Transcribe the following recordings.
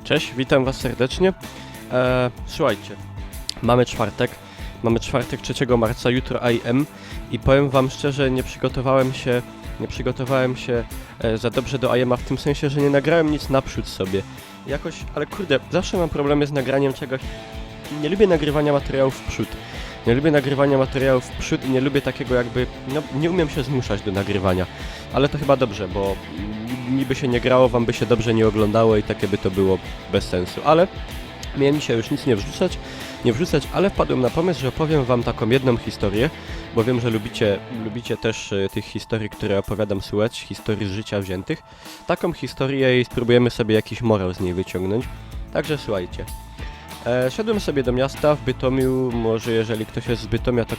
Cześć, witam was serdecznie. Słuchajcie, mamy czwartek 3 marca, jutro IM i powiem wam szczerze, nie przygotowałem się za dobrze do IM-a w tym sensie, że nie nagrałem nic naprzód sobie. Jakoś, ale kurde, zawsze mam problemy z nagraniem czegoś. Nie lubię nagrywania materiałów w przód. I nie lubię takiego jakby, no nie umiem się zmuszać do nagrywania. Ale to chyba dobrze, bo mi by się nie grało, wam by się dobrze nie oglądało i takie by to było bez sensu. Ale miałem dzisiaj już nic nie wrzucać, ale wpadłem na pomysł, że opowiem wam taką jedną historię, bo wiem, że lubicie też tych historii, które opowiadam słuchać, historii z życia wziętych. Taką historię i spróbujemy sobie jakiś morał z niej wyciągnąć. Także słuchajcie. Szedłem sobie do miasta w Bytomiu, może jeżeli ktoś jest z Bytomia, to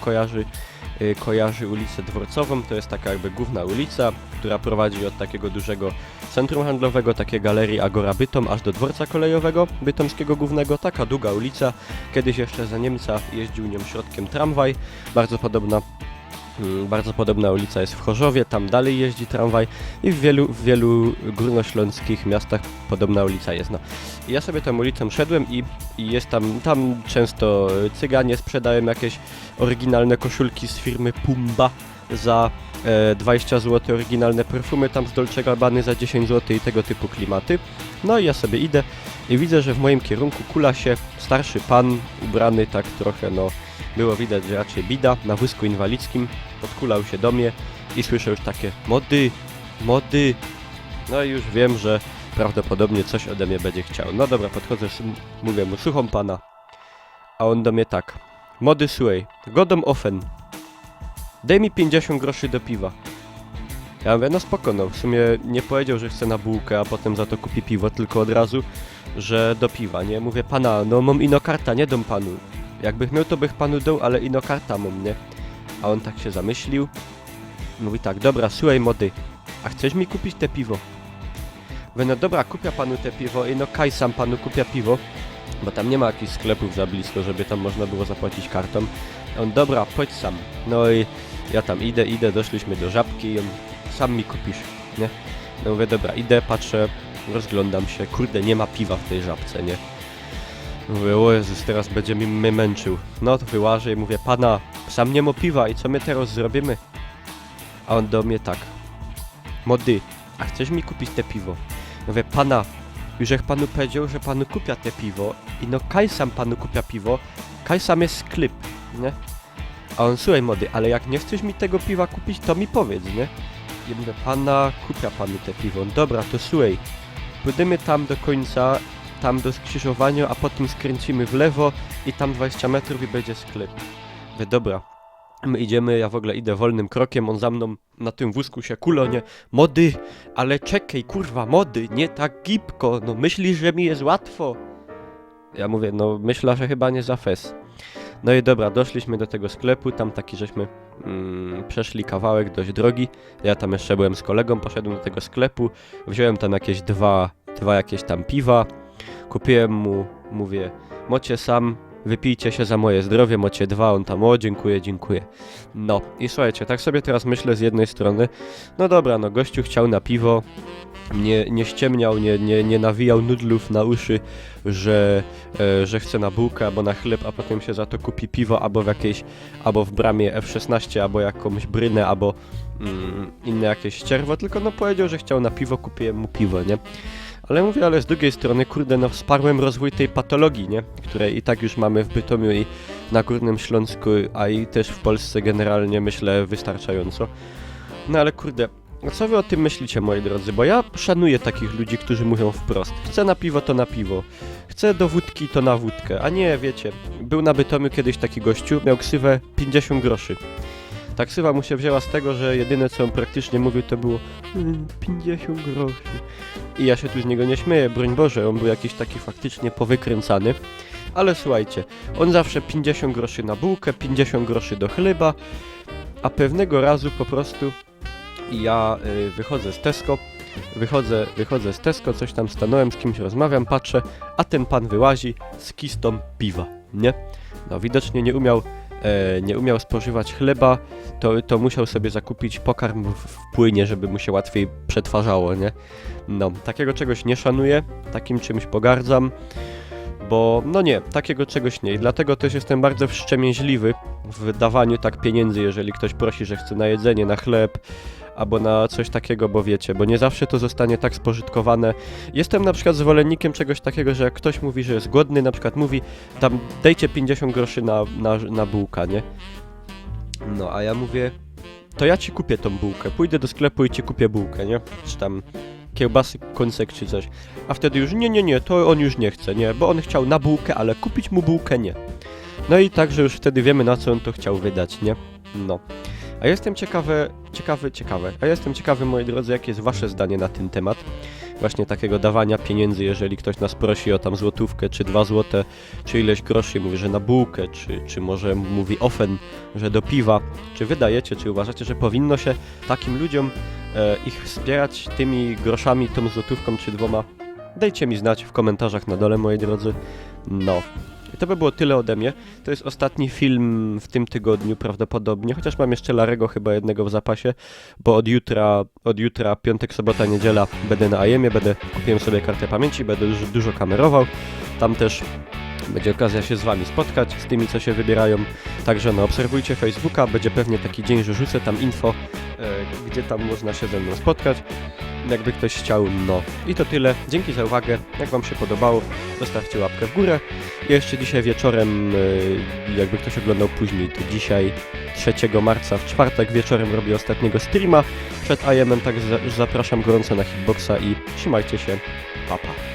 kojarzy ulicę Dworcową, to jest taka jakby główna ulica, która prowadzi od takiego dużego centrum handlowego, takiej galerii Agora Bytom, aż do dworca kolejowego bytomskiego głównego, taka długa ulica, kiedyś jeszcze za Niemca jeździł nią środkiem tramwaj, bardzo podobna ulica jest w Chorzowie, tam dalej jeździ tramwaj i w wielu górnośląskich miastach podobna ulica jest. No. I ja sobie tą ulicą szedłem i jest tam często cyganie sprzedają jakieś oryginalne koszulki z firmy Pumba za 20 zł, oryginalne perfumy tam z Dolce Gabbany za 10 zł i tego typu klimaty. No i ja sobie idę i widzę, że w moim kierunku kula się starszy pan, ubrany tak trochę, no było widać, że raczej bida, na wózku inwalidzkim, podkulał się do mnie i słyszę już takie mody. No i już wiem, że prawdopodobnie coś ode mnie będzie chciał. No dobra, podchodzę, mówię mu, słucham pana. A on do mnie tak, mody słuchaj, godom ofen, daj mi 50 groszy do piwa. Ja mówię, no spoko, no w sumie nie powiedział, że chce na bułkę, a potem za to kupi piwo, tylko od razu, że do piwa, nie? Mówię, pana, no mam ino karta, nie dam panu. Jakbych miał, to bych panu dał, ale ino karta mam, nie? A on tak się zamyślił. Mówi tak, dobra, słuchaj mody, a chcesz mi kupić te piwo? Mówię, no dobra, kupię panu te piwo i no kaj sam panu kupię piwo, bo tam nie ma jakichś sklepów za blisko, żeby tam można było zapłacić kartą. A on, dobra, chodź sam. No i ja tam idę, doszliśmy do Żabki i on, sam mi kupisz, nie? No mówię, dobra, idę, patrzę, rozglądam się, kurde, nie ma piwa w tej Żabce, nie? Mówię, o Jezus, teraz będzie mnie męczył. No to wyłażę i mówię, pana, sam nie ma piwa i co my teraz zrobimy? A on do mnie tak, mody, a chcesz mi kupić te piwo? Mówię, pana, już jak panu powiedział, że panu kupia te piwo i no kaj sam panu kupia piwo, kaj sam jest sklep, nie? A on, słuchaj mody, ale jak nie chcesz mi tego piwa kupić, to mi powiedz, nie? I mówię, pana, kupia panu te piwo. Dobra, to słuchaj, pójdziemy tam do końca, tam do skrzyżowania, a potem skręcimy w lewo i tam 20 metrów i będzie sklep. Mówię, dobra. My idziemy, ja w ogóle idę wolnym krokiem, on za mną na tym wózku się kulonie. Mody, ale czekaj, kurwa, mody, nie tak gibko, no myślisz, że mi jest łatwo? Ja mówię, no myślę, że chyba nie za fes. No i dobra, doszliśmy do tego sklepu, tam taki żeśmy przeszli kawałek dość drogi. Ja tam jeszcze byłem z kolegą, poszedłem do tego sklepu, wziąłem tam jakieś dwa jakieś tam piwa, kupiłem mu, mówię, mocie sam, wypijcie się za moje zdrowie, mocie dwa, on tam, o dziękuję. No i słuchajcie, tak sobie teraz myślę z jednej strony, no dobra, no gościu chciał na piwo, nie ściemniał, nie nawijał nudlów na uszy, że chce na bułkę albo na chleb, a potem się za to kupi piwo albo w bramie F16, albo jakąś brynę, albo inne jakieś ścierwo, tylko no powiedział, że chciał na piwo, kupiłem mu piwo, nie? Ale mówię, ale z drugiej strony, kurde, no wsparłem rozwój tej patologii, nie? Której i tak już mamy w Bytomiu i na Górnym Śląsku, a i też w Polsce generalnie, myślę, wystarczająco. No ale kurde, co wy o tym myślicie, moi drodzy? Bo ja szanuję takich ludzi, którzy mówią wprost. Chcę na piwo, to na piwo. Chcę do wódki, to na wódkę. A nie, wiecie, był na Bytomiu kiedyś taki gościu, miał ksywę 50 groszy. Ta ksywa mu się wzięła z tego, że jedyne co on praktycznie mówił to było 50 groszy. I ja się tu z niego nie śmieję, broń Boże, on był jakiś taki faktycznie powykręcany. Ale słuchajcie, on zawsze 50 groszy na bułkę, 50 groszy do chleba, a pewnego razu po prostu ja wychodzę z Tesco, coś tam stanąłem, z kimś rozmawiam, patrzę, a ten pan wyłazi z kistą piwa, nie? No widocznie nie umiał spożywać chleba, to musiał sobie zakupić pokarm w płynie, żeby mu się łatwiej przetwarzało, nie? No, takiego czegoś nie szanuję, takim czymś pogardzam, bo no nie, takiego czegoś nie i dlatego też jestem bardzo wstrzemięźliwy w dawaniu tak pieniędzy, jeżeli ktoś prosi, że chce na jedzenie, na chleb, albo na coś takiego, bo wiecie, bo nie zawsze to zostanie tak spożytkowane. Jestem na przykład zwolennikiem czegoś takiego, że jak ktoś mówi, że jest głodny, na przykład mówi, tam dajcie 50 groszy na bułka, nie? No, a ja mówię, to ja ci kupię tą bułkę, pójdę do sklepu i ci kupię bułkę, nie? Czy tam kiełbasy, kąsek czy coś. A wtedy już nie, to on już nie chce, nie? Bo on chciał na bułkę, ale kupić mu bułkę nie. No i także już wtedy wiemy, na co on to chciał wydać, nie? No. A jestem ciekawy, moi drodzy, jakie jest wasze zdanie na ten temat. Właśnie takiego dawania pieniędzy, jeżeli ktoś nas prosi o tam złotówkę, czy 2 złote, czy ileś groszy, mówi, że na bułkę, czy może mówi ofen, że do piwa. Czy wydajecie, czy uważacie, że powinno się takim ludziom ich wspierać tymi groszami, tą złotówką, czy 2? Dajcie mi znać w komentarzach na dole, moi drodzy. No. I to by było tyle ode mnie. To jest ostatni film w tym tygodniu prawdopodobnie, chociaż mam jeszcze Larego chyba jednego w zapasie, bo od jutra piątek, sobota, niedziela będę na IEM-ie, kupiłem sobie kartę pamięci, będę już dużo kamerował. Tam też będzie okazja się z wami spotkać, z tymi, co się wybierają. Także no, obserwujcie Facebooka, będzie pewnie taki dzień, że rzucę tam info, gdzie tam można się ze mną spotkać, jakby ktoś chciał. No i to tyle. Dzięki za uwagę. Jak wam się podobało, zostawcie łapkę w górę. I jeszcze dzisiaj wieczorem, jakby ktoś oglądał później, to dzisiaj 3 marca w czwartek wieczorem robię ostatniego streama przed IEM-em, także zapraszam gorąco na Hitboxa i trzymajcie się. Pa, pa.